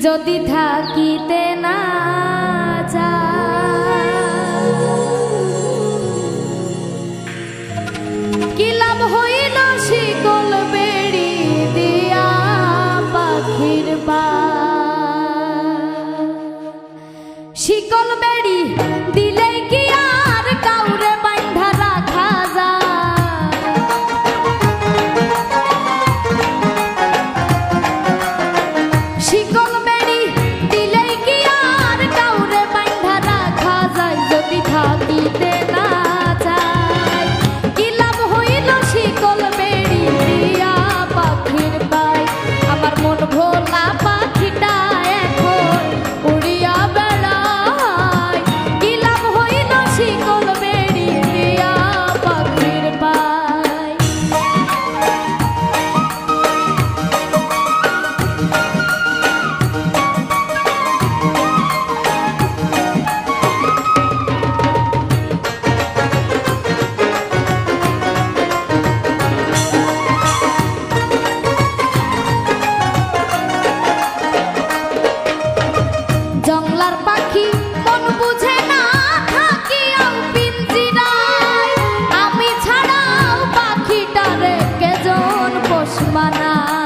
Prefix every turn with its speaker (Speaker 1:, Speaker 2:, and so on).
Speaker 1: যদি থাকিতে না যায় কি লাভ হইল শিকল বেড়ি দিয়া পাখির পা শিকল বেড়ি দিলে কি আর কাউরে বাঁধা রাখা যায় শিকল বেড়ি দিলে কি আর কাউরে বাঁধা রাখা যায় যদি থাকিতে না যায় কি লাভ হইল শিকল বেড়ি দিয়া পাখির পায় আমার মন ভোলা পাখিটা এখন উড়িয়া বেড়ায় কি লাভ হইল শিকল বেড়ি দিয়া পাখির পায় জংলার পাখি মন বুঝে না থাকিয়াও পিঞ্জিরায় আমি ছাড়াও পাখিটারে কেজন পোষ মানায়